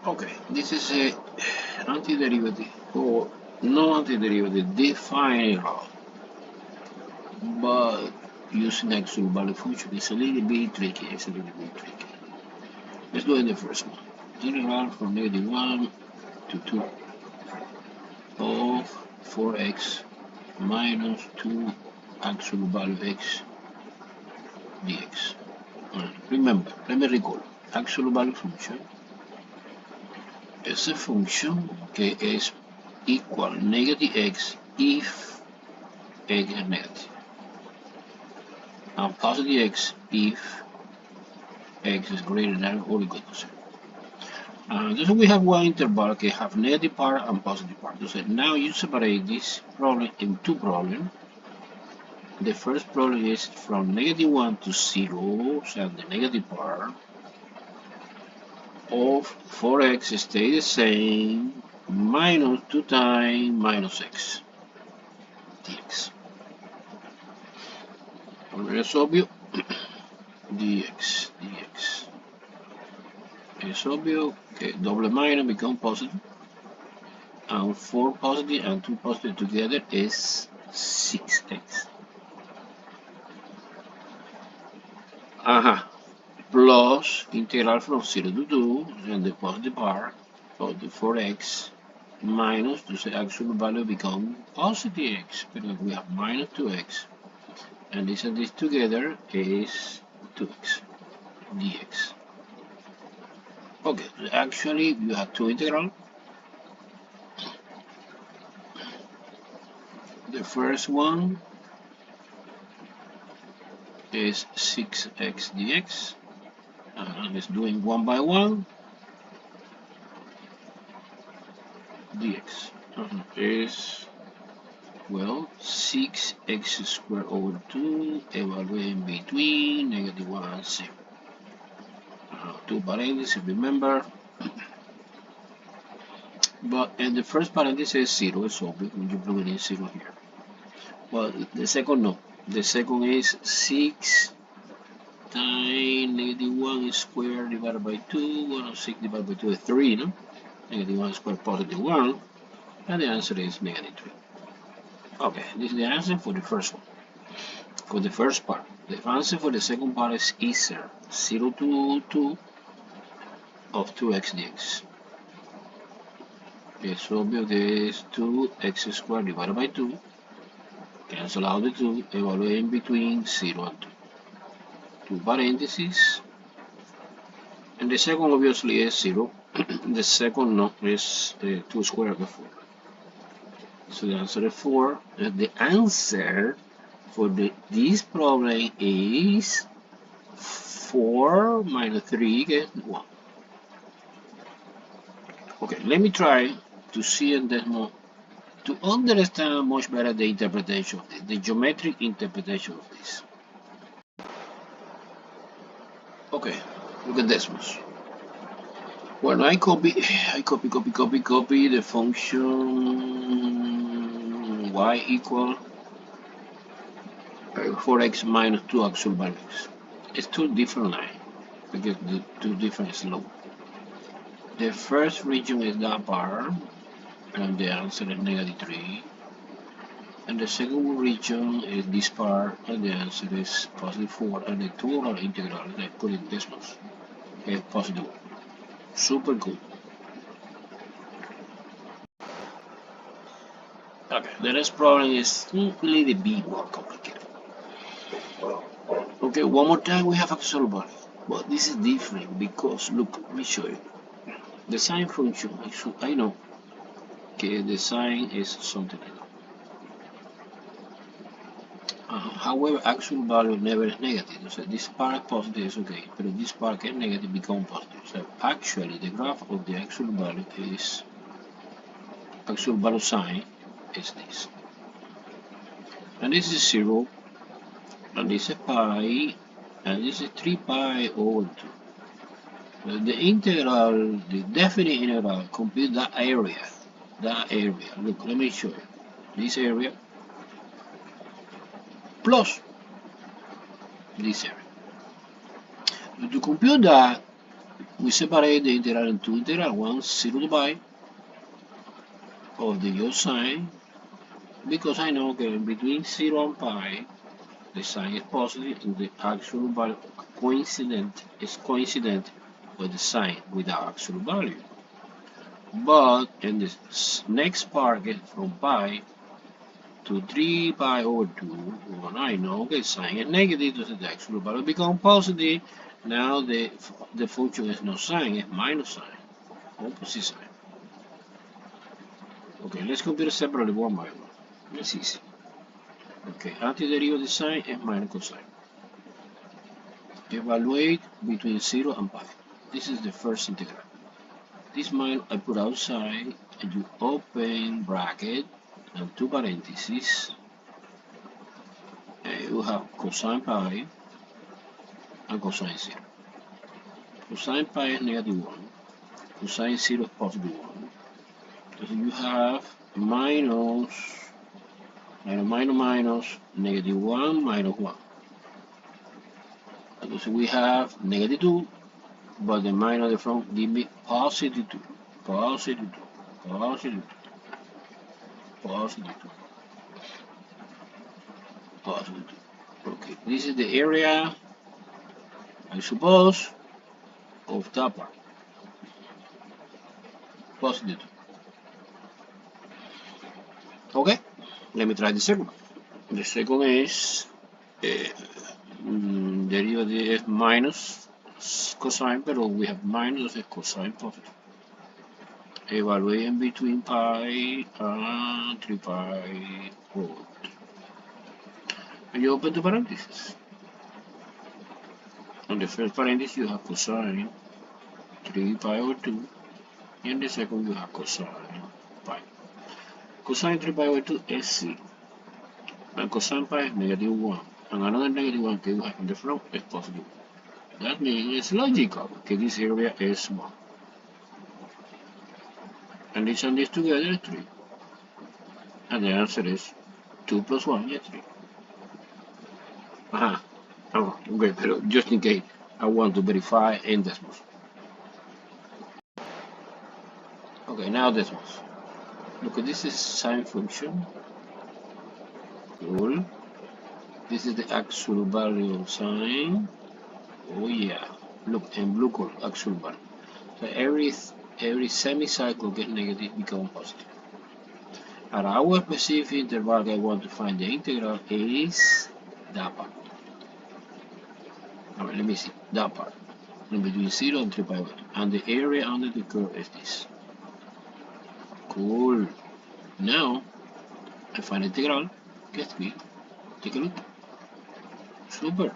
Okay, this is a antiderivative or no antiderivative defined but using actual value function is a little bit tricky. Let's do it in the first one. Integral from -1 to 2 of 4x minus 2 actual value x dx. Remember, let me recall. Actual value function is a function que es equal negative x if x is negative, and positive x if x is greater than or equal to 0. So we have one interval that have negative part and positive part. So now you separate this problem in two problems. The first problem is from -1 to 0, so the negative part of 4x stays the same minus 2 times minus x dx. Es obvio. dx. Es obvio que double minus become positive, and 4 positive and 2 positive together is 6x. Plus integral from 0 to 2, and the positive part of the 4x minus the actual value become positive x, because we have minus 2x, and this together is 2x dx. Okay, actually you have two integrals. The first one is 6x dx, and it's doing one by one. Dx is, well, 6x squared over 2, evaluating between -1 and 0. Two parentheses, remember. But in the first parenthesis 0 is obvious when you plug in 0 here. Well, the second no. The second is 6 times -1 squared divided by 2. 1 of 6 divided by 2 is 3, no? -1 squared positive 1. And the answer is -3. Okay, this is the answer for the first one. For the first part. The answer for the second part is easier. 0 to 2 of 2x dx. It's obvious this 2x squared divided by 2. Cancel out the 2, evaluating between 0 and 2. Two parentheses. And the second obviously is 0. The second no is 2 squared of 4. So the answer is 4. The answer for this problem is 4 minus 3 is 1. Okay, let me try to see in that more, to understand much better the interpretation of this, the geometric interpretation of this. Okay, look at this one. When I copy the function y equal 4x minus 2 actual values. It's two different lines because the two different slopes. The first region is that part, and the answer is -3. And the second region is this part, and the answer is +4. And the total integral, I put in decimals, is +1. Super cool. Okay, the next problem is a little bit more complicated. Okay, one more time we have actual value, but this is different because look, let me show you. The sine function, I know okay, the sine is something like that. However, actual value never is negative. So this part positive is okay, but this part is negative become positive. So actually the graph of the actual value is actual value sine is this. And this is 0, and this is pi, and this is 3 pi over 2. The integral, the definite integral, compute that area. Look, let me show you. This area plus this area. To compute that, we separate the integral into integral. One 0 to pi of the your sign, because I know that between 0 and pi the sign is positive and the actual value is coincident with the sign with the actual value. But in the next part, from pi to 3 pi over 2, when I know the sign is negative, so the actual value becomes positive. Now the function is no sign, it's minus sign, opposite sign. Okay, let's compare separately one by one. It's easy. Okay, antiderivative sign is minus cosine. Evaluate between 0 and pi. This is the first integral. This minus I put outside, and you open bracket and two parentheses. And you have cosine pi and cosine 0. Cosine pi is negative 1. Cosine 0 is positive 1. So you have minus negative 1 minus 1. So we have negative 2, but the minus at the front give me positive 2. Positive 2. Positive 2. Positive 2. Positive 2. Okay, this is the area, I suppose, of that part. Positive 2. Okay, let me try the second. The second is derivative is minus cosine, but we have minus a cosine positive. Evaluating between pi and 3 pi over 2. And you open the parentheses. On the first parenthesis you have cosine 3 pi over 2. In the second you have cosine pi. Cosine 3 pi over 2 is 0. And cosine pi is negative 1. And another negative 1 that you have in the front is positive. That means it's logical that this area is 1. And this and this together is 3. And the answer is 2 plus 1 is 3. Oh, okay, but just in case I want to verify in decimals. Okay, now decimals. Look, this is sine function. Cool. This is the actual value of sine. Oh yeah. Look, in blue color, actual value. So every semi-cycle gets negative, become positive. At our specific interval, I want to find the integral is that part. Alright, let me see. That part. And between 0 and 3 pi over 2. And the area under the curve is this. Cool. Now, I find integral. Get me. Take a look. Super.